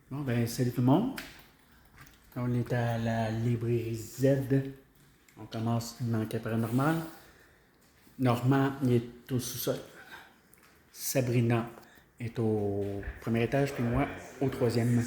Bon, ben, salut tout le monde. On est à la librairie Z. On commence une enquête paranormale. Normand il est au sous-sol. Sabrina est au premier étage, puis moi au troisième.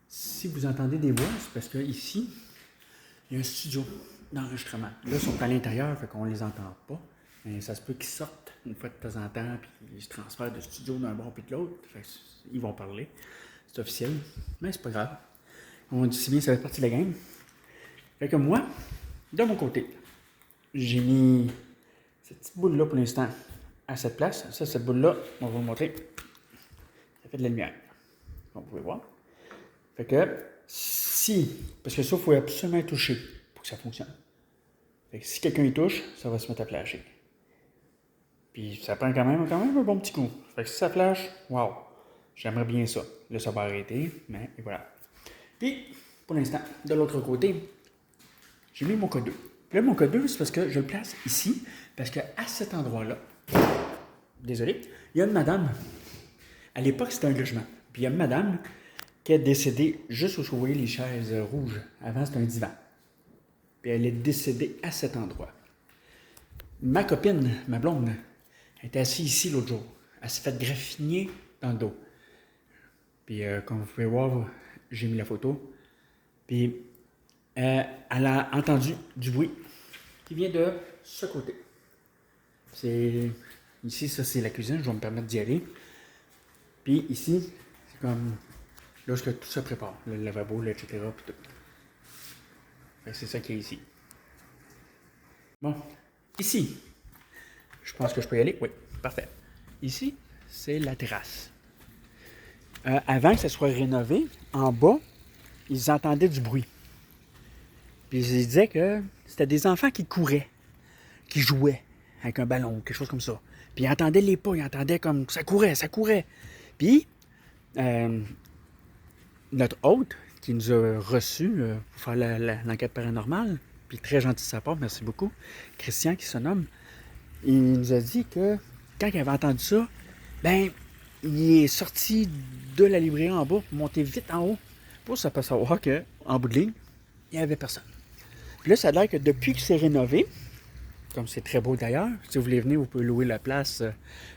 Si vous entendez des voix, c'est parce que ici, il y a un studio d'enregistrement. Là, ils sont à l'intérieur, fait qu'on les entend pas. Mais ça se peut qu'ils sortent une fois de temps en temps, puis ils se transfèrent de studio d'un bord puis de l'autre. Fait ils vont parler. C'est officiel. Mais c'est pas grave. On dit si bien, ça fait partie de la game. Fait que moi, de mon côté, j'ai mis cette petite boule-là pour l'instant à cette place. Ça, cette boule-là, on va vous montrer. Ça fait de la lumière. Comme vous pouvez voir. Fait que si, parce que ça, il faut absolument toucher pour que ça fonctionne. Fait que si quelqu'un y touche, ça va se mettre à flasher. Puis ça prend quand même un bon petit coup. Fait que si ça flash, wow, j'aimerais bien ça. Là, ça va arrêter, mais et voilà. Puis, pour l'instant, de l'autre côté, j'ai mis mon code 2. Puis là, mon code 2, c'est parce que je le place ici, parce qu'à cet endroit-là, désolé, il y a une madame, à l'époque, c'était un logement. Puis il y a une madame qui est décédée juste où vous voyez les chaises rouges. Avant, c'était un divan. Puis elle est décédée à cet endroit. Ma copine, ma blonde, elle était assise ici l'autre jour. Elle s'est fait graffiner dans le dos. Puis comme vous pouvez voir, j'ai mis la photo. Puis elle a entendu du bruit qui vient de ce côté. C'est ici, ça c'est la cuisine, je vais me permettre d'y aller. Puis ici, c'est comme là où tout se prépare, le lavabo, etc. Puis tout. Fait que c'est ça qui est ici. Bon, ici, je pense que je peux y aller. Oui, parfait. Ici, c'est la terrasse. Avant que ça soit rénové, en bas, ils entendaient du bruit. Puis ils disaient que c'était des enfants qui couraient, qui jouaient avec un ballon, quelque chose comme ça. Puis ils entendaient les pas, ils entendaient comme ça courait, ça courait. Puis notre hôte qui nous a reçus pour faire l'enquête paranormale, puis très gentil de sa part, merci beaucoup, Christian qui se nomme, il nous a dit que quand il avait entendu ça, ben il est sorti de la librairie en bas pour monter vite en haut pour s'apercevoir qu'en bout de ligne, il n'y avait personne. Puis là, ça a l'air que depuis que c'est rénové, comme c'est très beau d'ailleurs, si vous voulez venir, vous pouvez louer la place,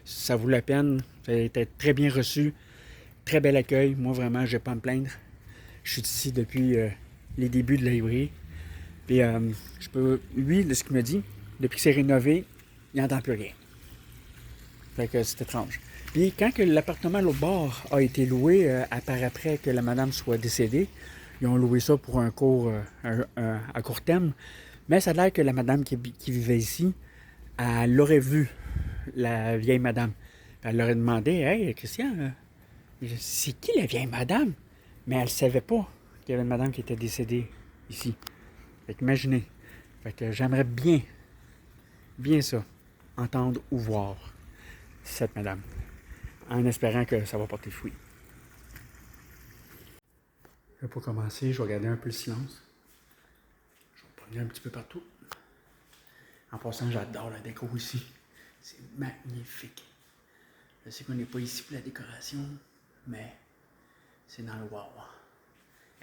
ça vaut la peine, ça a été très bien reçu, très bel accueil, moi vraiment, je n'ai pas à me plaindre. Je suis ici depuis les débuts de la librairie. Puis lui, ce qu'il me dit, depuis que c'est rénové, il n'entend plus rien. Fait que c'est étrange. Puis quand que l'appartement à l'autre bord a été loué, après que la madame soit décédée, ils ont loué ça pour un court, à court terme. Mais ça a l'air que la madame qui vivait ici, elle aurait vu la vieille madame. Elle leur a demandé, hey Christian, c'est qui la vieille madame? Mais elle ne savait pas qu'il y avait une madame qui était décédée ici. Fait qu'imaginez. Fait que j'aimerais bien ça, entendre ou voir cette madame, en espérant que ça va porter fruit. Pour commencer, je vais garder un peu le silence. Je vais me promener un petit peu partout. En passant, j'adore la déco ici. C'est magnifique. Je sais qu'on n'est pas ici pour la décoration, mais c'est dans le wow.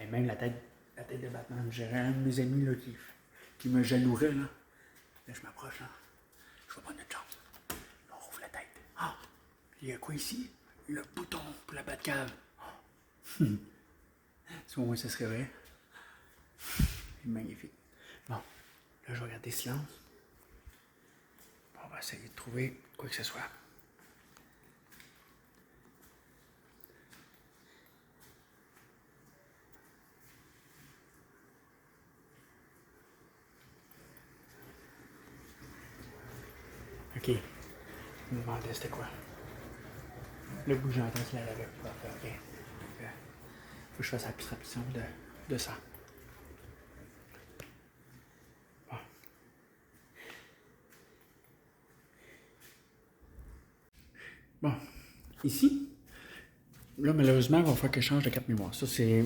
Et même la tête de Batman. J'ai un de mes amis là, qui me jalourait. Là, je m'approche. Là. Je vais prendre une chance. On rouvre la tête. Ah! Il y a quoi ici? Le bouton pour la Batcave. Oh. Si au moins ça serait vrai. C'est magnifique. Bon, là je vais regarder silence. On va essayer de trouver quoi que ce soit. Ok. Je me demandais c'était quoi. Le bout que j'entends, c'est la lavette. Ok. Faut que je fasse abstraction de ça. Bon. Bon. Ici, là, malheureusement, il va falloir que je change de carte mémoire. Ça, c'est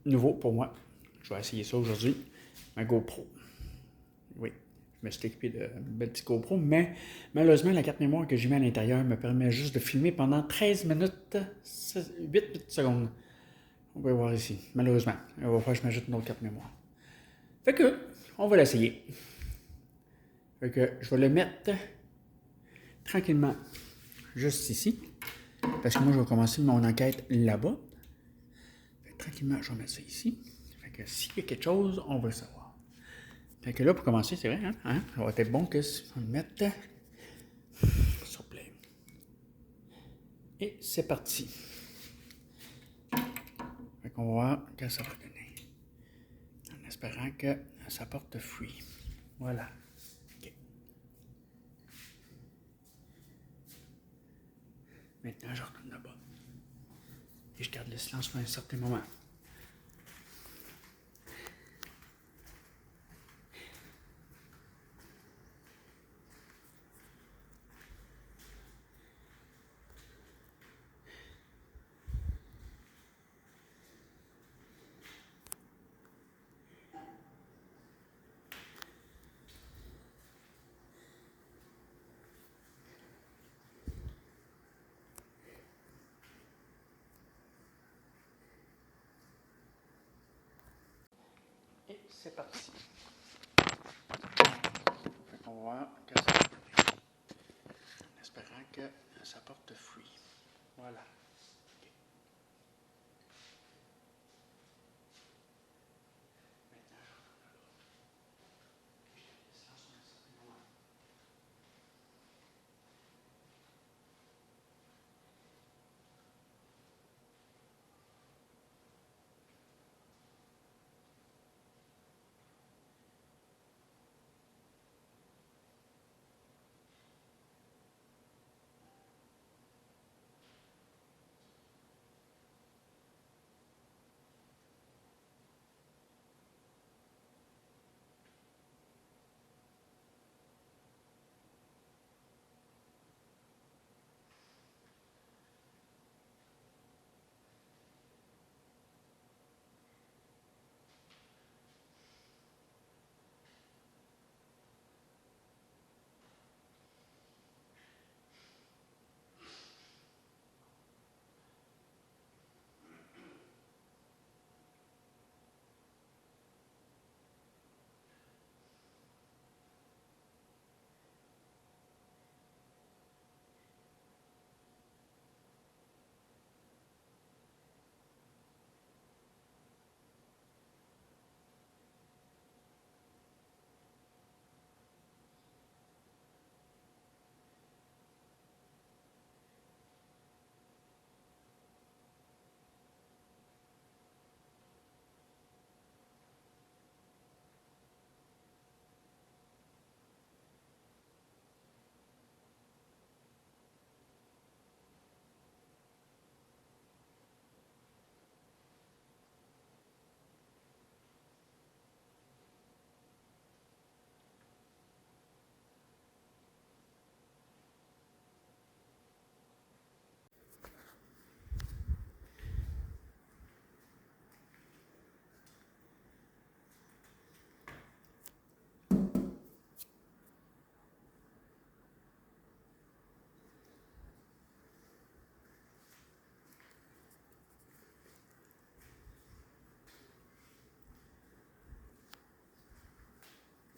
nouveau pour moi. Je vais essayer ça aujourd'hui. Ma GoPro. Oui. Je me suis équipé de belle petite GoPro, mais malheureusement, la carte mémoire que j'ai mis à l'intérieur me permet juste de filmer pendant 13 minutes, 8 secondes. On va voir ici, malheureusement. Il va falloir que je m'ajoute une autre carte mémoire. Fait que, on va l'essayer. Fait que, je vais le mettre tranquillement juste ici. Parce que moi, je vais commencer mon enquête là-bas. Fait que, tranquillement, je vais mettre ça ici. Fait que s'il y a quelque chose, on va le savoir. Fait que là, pour commencer, c'est vrai, hein? Ça va être bon que on le mette. S'il vous plaît. Et c'est parti. Fait qu'on va voir ce que ça va donner. En espérant que ça porte fruit. Voilà. OK. Maintenant, je retourne là-bas. Et je garde le silence pour un certain moment. Et c'est parti. Fait qu'on va voir que ça va donner. En espérant que ça porte fruit. Voilà. OK. Maintenant, je retourne là-bas. Et je garde le silence pour un certain moment.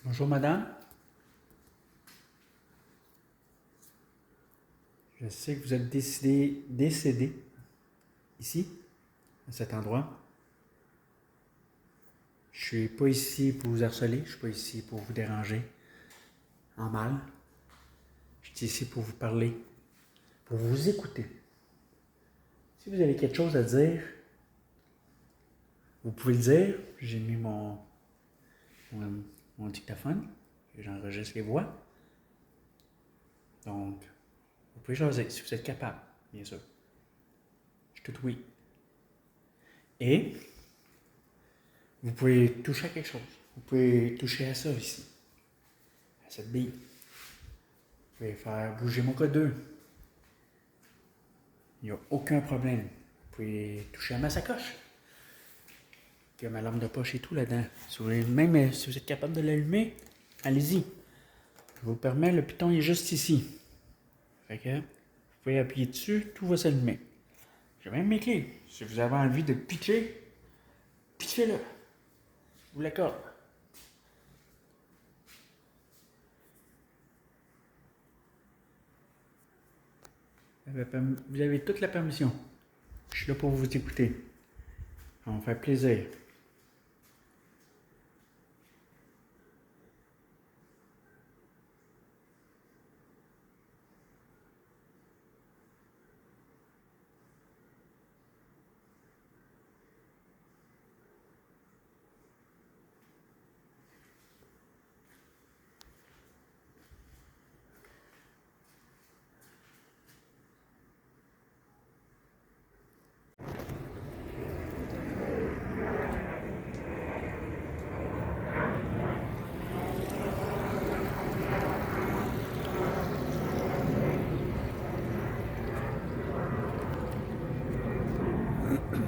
Bonjour, madame. Je sais que vous êtes décédé ici, à cet endroit. Je suis pas ici pour vous harceler, je suis pas ici pour vous déranger en mal. Je suis ici pour vous parler, pour vous écouter. Si vous avez quelque chose à dire, vous pouvez le dire. J'ai mis mon dictaphone et j'enregistre les voix. Donc, vous pouvez jaser si vous êtes capable, bien sûr. Je suis tout oui. Et vous pouvez toucher à quelque chose. Vous pouvez toucher à ça ici, à cette bille. Vous pouvez faire bouger mon code 2. Il n'y a aucun problème. Vous pouvez toucher à ma sacoche. Il y a ma lampe de poche et tout là-dedans. Même si vous êtes capable de l'allumer, allez-y. Je vous permets, le piton est juste ici. Fait que vous pouvez appuyer dessus, tout va s'allumer. J'ai même mes clés. Si vous avez envie de pitcher, pitchez-le. Je vous l'accorde. Vous avez toute la permission. Je suis là pour vous écouter. Ça va me faire plaisir.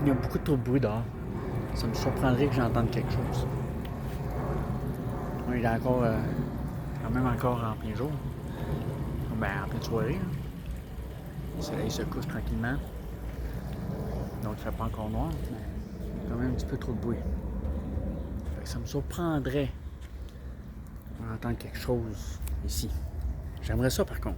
Il y a beaucoup trop de bruit dehors. Ça me surprendrait que j'entende quelque chose. On est encore, quand même encore en plein jour. Ben, en pleine soirée. Hein. Le soleil se couche tranquillement. Donc, il ne fait pas encore noir, mais il y a quand même un petit peu trop de bruit. Fait que ça me surprendrait d'entendre quelque chose ici. J'aimerais ça, par contre.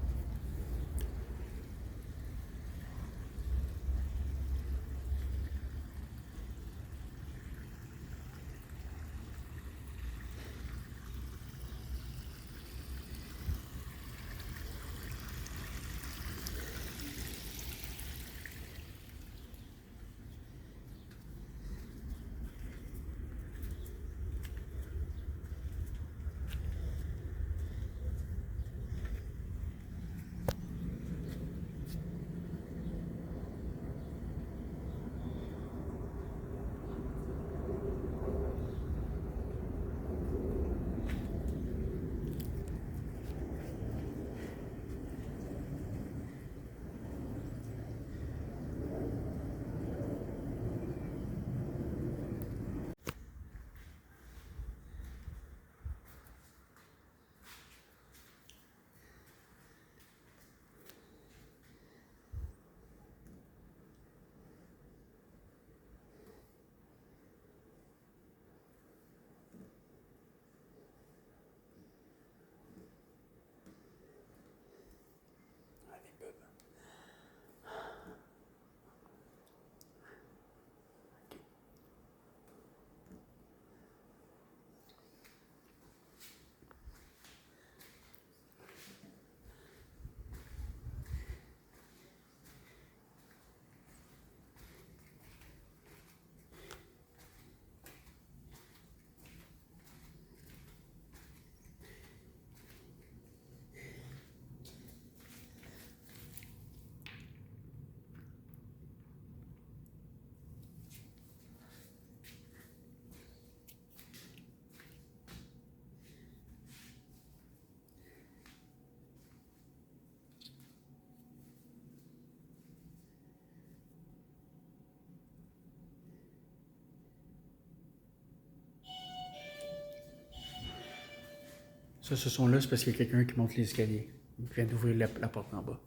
Ça, ce son-là, c'est parce qu'il y a quelqu'un qui monte les escaliers. Il vient d'ouvrir la porte en bas.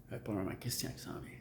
Pas vraiment Christian qui s'en vient.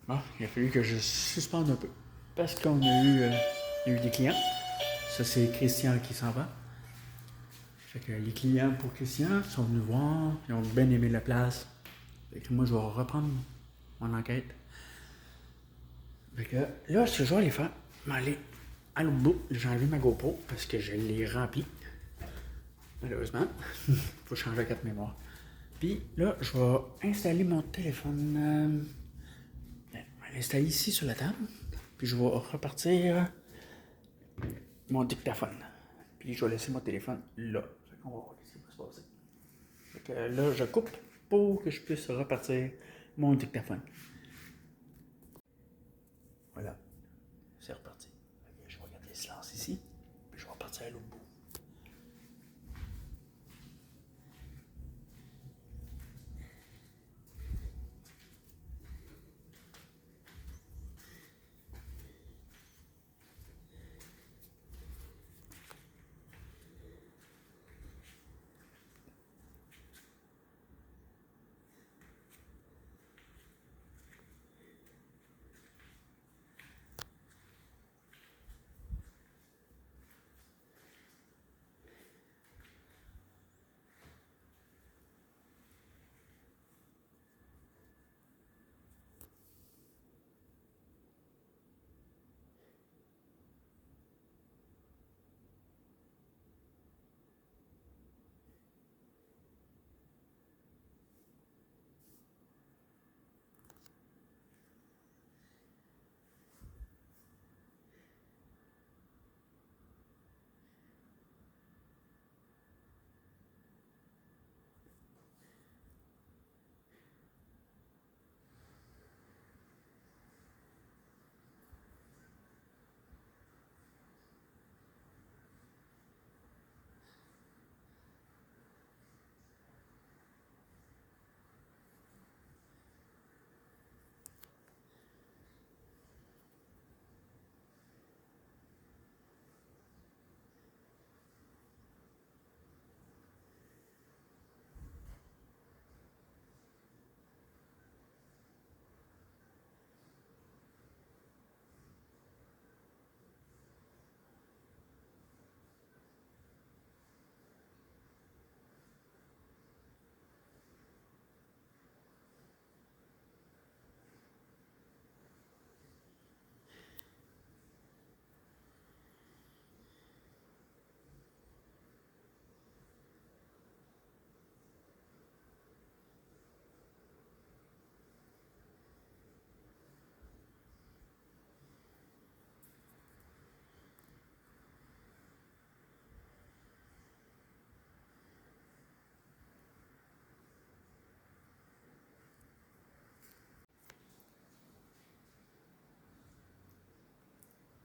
Bon, il a fallu que je suspende un peu. Parce qu'on a eu des clients. Ça, c'est Christian qui s'en va. Fait que les clients pour Christian sont venus voir, ils ont bien aimé la place. Fait que moi, je vais reprendre mon enquête. Fait que là, ce que je vais aller faire, m'aller à l'autre bout, j'ai enlevé ma GoPro parce que je l'ai remplie. Malheureusement. Il faut changer la carte mémoire. Puis là, je vais installer mon téléphone. Je vais l'installer ici sur la table. Puis je vais repartir mon dictaphone. Puis je vais laisser mon téléphone là. On va voir ce qui va se passer. Fait que là, je coupe pour que je puisse repartir mon dictaphone. Voilà. C'est reparti. Okay, je vais regarder le silence ici. Puis je vais repartir à l'autre bout.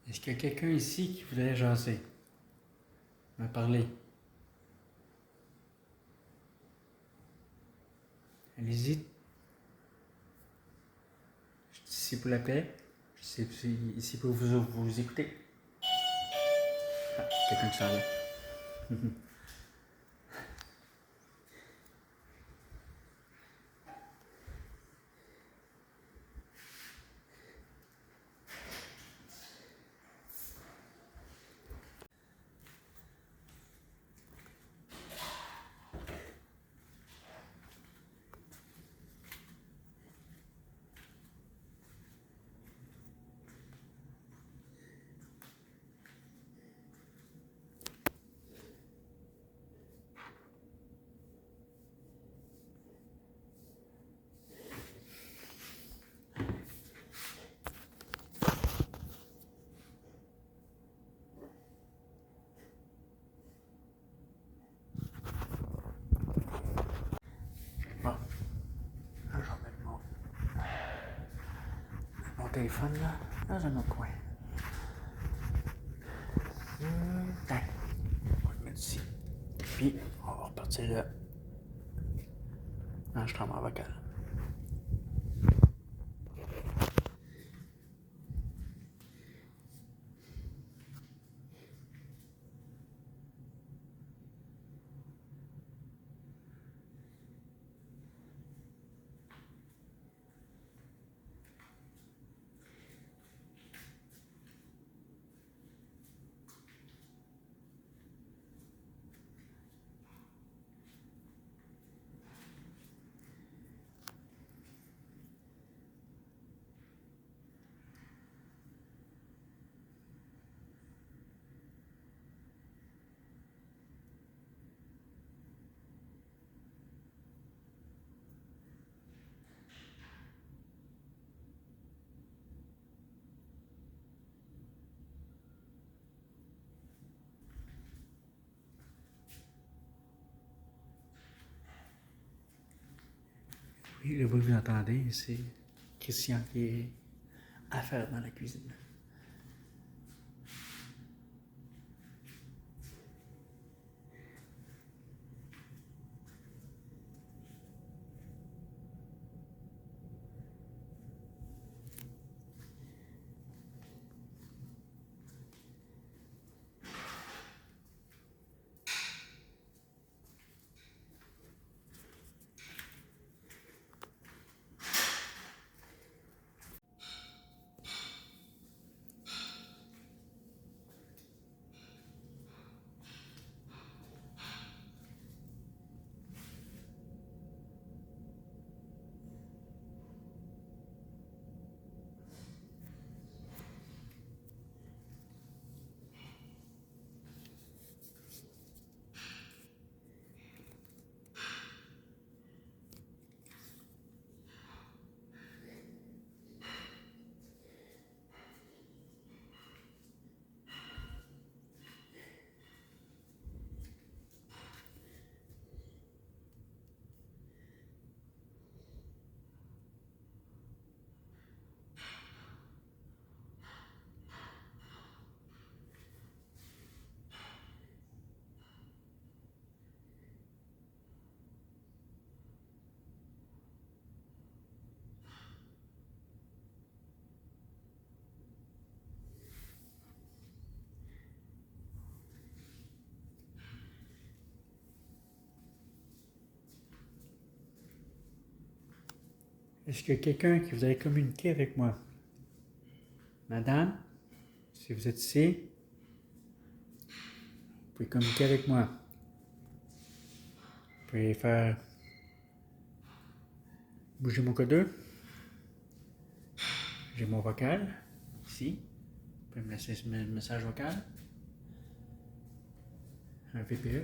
Est-ce qu'il y a quelqu'un ici qui voudrait jaser? Me parler? Allez-y. Je suis ici pour la paix. Je suis ici pour vous écouter. Ah, quelqu'un qui s'en vient. Bon. Là, je vais mettre mon téléphone là, dans un autre coin. Tac. On va le mettre ici. Puis, on va repartir là. Enregistrement vocal. Le bruit que vous entendez, c'est Christian qui est à faire dans la cuisine. Est-ce qu'il y a quelqu'un qui voudrait communiquer avec moi? Madame, si vous êtes ici, vous pouvez communiquer avec moi. Vous pouvez faire bouger mon codeur. J'ai mon vocal, ici. Vous pouvez me laisser un message vocal. Un VPE.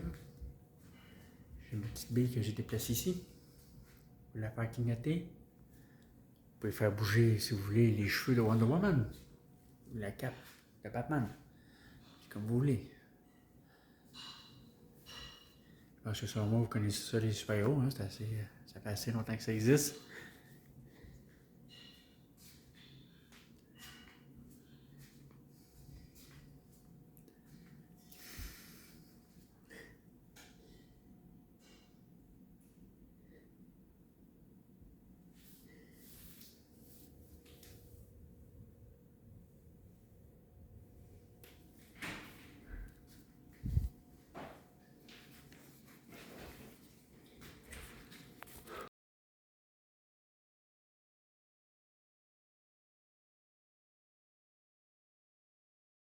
J'ai une petite bille que j'ai déplacée ici. Vous pouvez la faire clignoter. Vous pouvez faire bouger, si vous voulez, les cheveux de Wonder Woman. Ou la cape de Batman. C'est comme vous voulez. Je pense que sur moi, vous connaissez ça, les super-héros. Hein? Ça fait assez longtemps que ça existe.